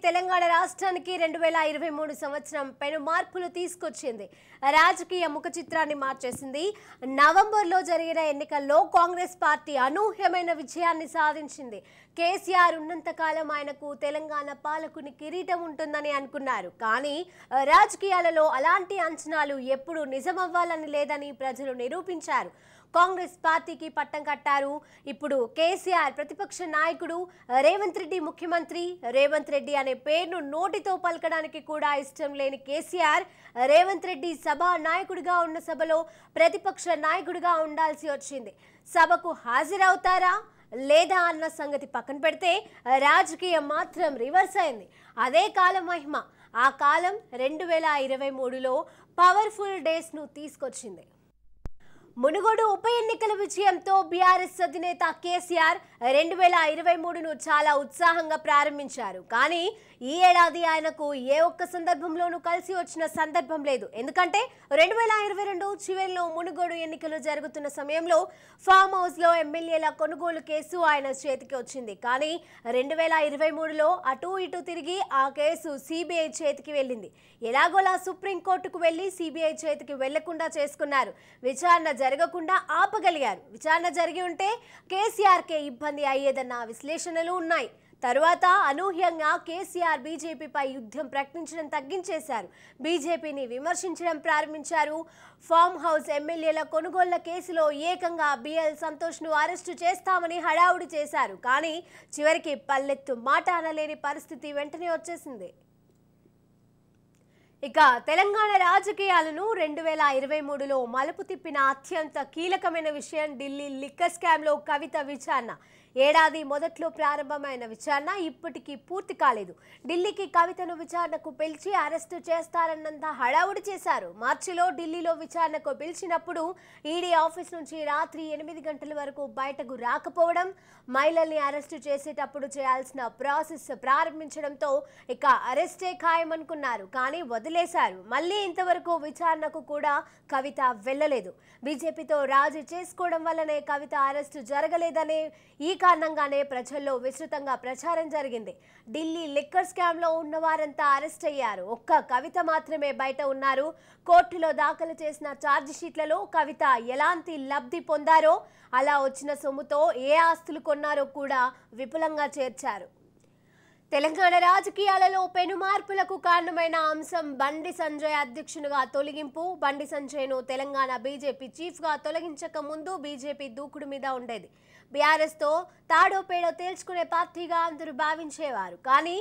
తెలంగాణ రాష్ట్రానికి 2023 సంవత్సరం పెను మార్పులు తీసుకొచ్చింది. రాజకీయ ముఖ చిత్రాన్ని మార్చేసింది. నవంబర్లో జరిగిన ఎన్నికల్లో కాంగ్రెస్ పార్టీ అనూహ్యమైన విజయాన్ని సాధించింది. కేసీఆర్ ఉన్నంత కాలం ఆయనకు తెలంగాణ పాలకుని కిరీటం ఉంటుందని అనుకున్నారు. కానీ రాజకీయాలలో అలాంటి అంచనాలు ఎప్పుడూ నిజమవ్వాలని లేదని ప్రజలు నిరూపించారు. కాంగ్రెస్ పార్టీకి పట్టం కట్టారు. ఇప్పుడు కేసీఆర్ ప్రతిపక్ష నాయకుడు, రేవంత్ రెడ్డి ముఖ్యమంత్రి. రేవంత్ రెడ్డి అనే పేరును నోటితో పలకడానికి కూడా ఇష్టం లేని కేసీఆర్ రేవంత్ రెడ్డి సభా నాయకుడిగా ఉన్న సభలో ప్రతిపక్ష నాయకుడిగా ఉండాల్సి వచ్చింది. సభకు హాజరవుతారా లేదా అన్న సంగతి పక్కన పెడితే రాజకీయం మాత్రం రివర్స్ అయింది. అదే కాలం మహిమ. ఆ కాలం 2023లో పవర్ఫుల్ డేస్ను తీసుకొచ్చింది. మునుగోడు ఉప ఎన్నికల విజయంతో బీఆర్ఎస్ అధినేత కేసీఆర్ 2023ను చాలా ఉత్సాహంగా ప్రారంభించారు. కానీ ఈ ఏడాది ఆయనకు ఏ ఒక్క సందర్భంలోనూ కలిసి వచ్చిన సందర్భం లేదు. ఎందుకంటే 2022 చివరిలో మునుగోడు ఎన్నికలు జరుగుతున్న సమయంలో ఫామ్ హౌస్లో ఎమ్మెల్యేల కొనుగోలు కేసు ఆయన చేతికి వచ్చింది. కానీ 2023లో అటు ఇటు తిరిగి ఆ కేసు సిబిఐ చేతికి వెళ్ళింది. ఎలాగోలా సుప్రీంకోర్టుకు వెళ్లి సిబిఐ చేతికి వెళ్లకుండా చేసుకున్నారు. విచారణ జరగకుండా ఆపగలిగారు. విచారణ జరిగి ఉంటే కేసీఆర్కే ఇబ్బంది అయ్యేదన్న విశ్లేషణలు ఉన్నాయి. తరువాత అనూహ్యంగా కేసీఆర్ బీజేపీపై యుద్ధం ప్రకటించడం తగ్గించేశారు. బీజేపీని విమర్శించడం ప్రారంభించారు. ఫామ్ హౌస్ ఎమ్మెల్యేల కొనుగోళ్ల కేసులో ఏకంగా బిఎల్ సంతోష్ను అరెస్టు చేస్తామని హడావుడి చేశారు. కానీ చివరికి పల్లెత్తు మాట అనలేని పరిస్థితి వెంటనే వచ్చేసింది. ఇక తెలంగాణ రాజకీయాలను 2023లో మలుపు తిప్పిన అత్యంత కీలకమైన విషయం ఢిల్లీ లిక్కర్ స్కామ్లో కవిత విచారణ. ఏడాది మొదట్లో ప్రారంభమైన విచారణ ఇప్పటికీ పూర్తి కాలేదు. ఢిల్లీకి కవితను విచారణకు పిలిచి అరెస్టు చేస్తారన్నంత హడావుడి చేశారు. మార్చిలో ఢిల్లీలో విచారణకు పిలిచినప్పుడు ఈడీ ఆఫీస్ నుంచి రాత్రి 8 గంటల వరకు బయటకు రాకపోవడం, మహిళల్ని అరెస్టు చేసేటప్పుడు చేయాల్సిన ప్రాసెస్ ప్రారంభించడంతో ఇక అరెస్టే ఖాయమనుకున్నారు. కానీ వదిలేశారు. మళ్ళీ ఇంతవరకు విచారణకు కూడా కవిత వెళ్ళలేదు. బీజేపీతో రాజీ చేసుకోవడం వల్లనే కవిత అరెస్టు జరగలేదనే ఈ కారణంగానే ప్రజల్లో విస్తృతంగా ప్రచారం జరిగింది. ఢిల్లీ లిక్కర్ స్కామ్లో ఉన్న వారంతా అరెస్ట్ అయ్యారు. ఒక్క కవిత మాత్రమే బయట ఉన్నారు. కోర్టులో దాఖలు చేసిన ఛార్జిషీట్లలో కవిత ఎలాంటి లబ్ధి పొందారో, అలా వచ్చిన సొమ్ముతో ఏ ఆస్తులు కొన్నారో కూడా విపులంగా చేర్చారు. తెలంగాణ రాజకీయాలలో పెను మార్పులకు కారణమైన అంశం బండి సంజయ్ అధ్యక్షునిగా తొలగింపు. బండి సంజయ్ను తెలంగాణ బీజేపీ చీఫ్గా తొలగించక ముందు బీజేపీ దూకుడు మీద ఉండేది. బీఆర్ఎస్తో తాడో పేడో తేల్చుకునే పార్టీగా అందరూ భావించేవారు. కానీ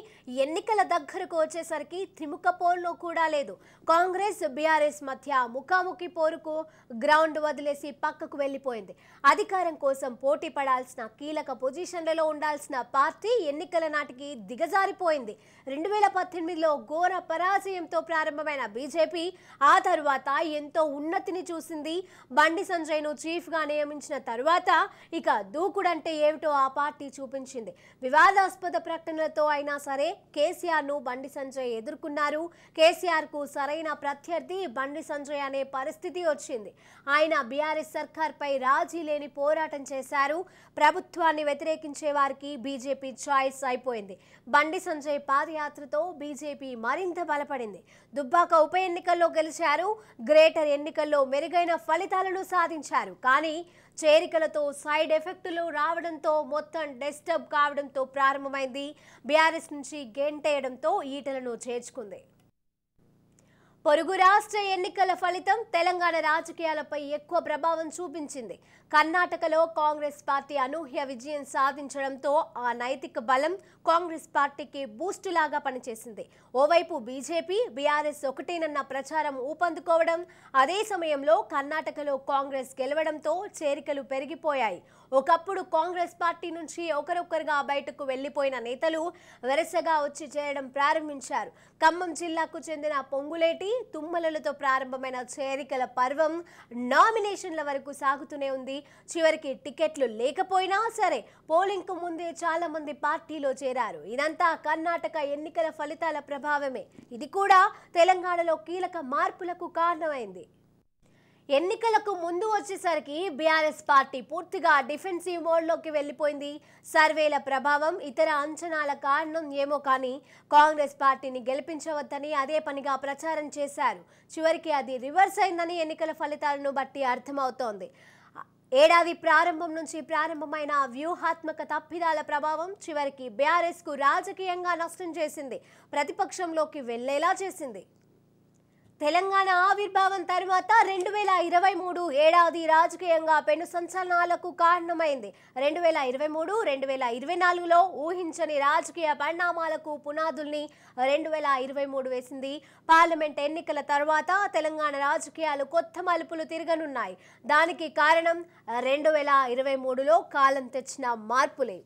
ఎన్నికల దగ్గరకు వచ్చేసరికి త్రిముఖ పోరులో కూడా లేదు. కాంగ్రెస్ బీఆర్ఎస్ మధ్య ముఖాముఖి పోరుకు గ్రౌండ్ వదిలేసి పక్కకు వెళ్లిపోయింది. అధికారం కోసం పోటీ పడాల్సిన కీలక పొజిషన్లలో ఉండాల్సిన పార్టీ ఎన్నికల నాటికి దిగజారిపోయింది. 2018లో ఘోర పరాజయంతో ప్రారంభమైన బీజేపీ ఆ తరువాత ఎంతో ఉన్నతిని చూసింది. బండి సంజయ్ను చీఫ్గా నియమించిన తరువాత ఇక దూకుడంటే ఏమిటో ఆ పార్టీ చూపించింది. వివాదాస్పద ప్రకటనలతో అయినా సరే కేసీఆర్ను బండి సంజయ్ ఎదుర్కొన్నారు. కేసీఆర్కు సరైన ప్రత్యర్థి బండి సంజయ్ అనే పరిస్థితి వచ్చింది. ఆయన బీఆర్ఎస్ సర్కార్పై రాజీ లేని పోరాటం చేశారు. ప్రభుత్వాన్ని వ్యతిరేకించే వారికి బీజేపీ చాయిస్ అయిపోయింది. బండి సంజయ్ పాదయాత్రతో బీజేపీ మరింత బలపడింది. దుబ్బాక ఉప ఎన్నికల్లో గెలిచారు. గ్రేటర్ ఎన్నికల్లో మెరుగైన ఫలితాలను సాధించారు. కానీ చేరికలతో సైడ్ ఎఫెక్టులు రావడంతో మొత్తం డిస్టర్బ్ కావడంతో ప్రారంభమైంది. బీఆర్ఎస్ నుంచి గెంటేయడంతో ఈటలను చేర్చుకుంది. పొరుగు రాష్ట్ర ఎన్నికల ఫలితం తెలంగాణ రాజకీయాలపై ఎక్కువ ప్రభావం చూపించింది. కర్ణాటకలో కాంగ్రెస్ పార్టీ అనూహ్య విజయం సాధించడంతో ఆ నైతిక బలం కాంగ్రెస్ పార్టీకి బూస్ట్ లాగా పనిచేసింది. ఓవైపు బీజేపీ బీఆర్ఎస్ ఒకటేనన్న ప్రచారం ఊపందుకోవడం, అదే సమయంలో కర్ణాటకలో కాంగ్రెస్ గెలవడంతో చేరికలు పెరిగిపోయాయి. ఒకప్పుడు కాంగ్రెస్ పార్టీ నుంచి ఒకరొకరుగా బయటకు వెళ్లిపోయిన నేతలు వరుసగా వచ్చి చేరడం ప్రారంభించారు. ఖమ్మం జిల్లాకు చెందిన పొంగులేటి, తుమ్మలలతో ప్రారంభమైన చేరికల పర్వం నామినేషన్ల వరకు సాగుతూనే ఉంది. చివరికి టికెట్లు లేకపోయినా సరే పోలింగ్ కు ముందే చాలా మంది పార్టీలో చేరారు. ఇదంతా కర్ణాటక ఎన్నికల ఫలితాల ప్రభావమే. ఇది కూడా తెలంగాణలో కీలక మార్పులకు కారణమైంది. ఎన్నికలకు ముందు వచ్చేసరికి బీఆర్ఎస్ పార్టీ పూర్తిగా డిఫెన్సివ్ మోడ్లోకి వెళ్ళిపోయింది. సర్వేల ప్రభావం, ఇతర అంచనాల కారణం ఏమో కానీ కాంగ్రెస్ పార్టీని గెలిపించవద్దని అదే పనిగా ప్రచారం చేశారు. చివరికి అది రివర్స్ అయిందని ఎన్నికల ఫలితాలను బట్టి అర్థమవుతోంది. ఏడాది ప్రారంభం నుంచి ప్రారంభమైన వ్యూహాత్మక తప్పిదాల ప్రభావం చివరికి బీఆర్ఎస్కు రాజకీయంగా నష్టం చేసింది, ప్రతిపక్షంలోకి వెళ్లేలా చేసింది. తెలంగాణ ఆవిర్భావం తర్వాత 2023 ఏడాది రాజకీయంగా పెను సంచలనాలకు కారణమైంది. 2023, 2024లో ఊహించని రాజకీయ పరిణామాలకు పునాదుల్ని 2023 వేసింది. పార్లమెంట్ ఎన్నికల తర్వాత తెలంగాణ రాజకీయాలు కొత్త మలుపులు తిరగనున్నాయి. దానికి కారణం 2023లో కాలం తెచ్చిన మార్పులే.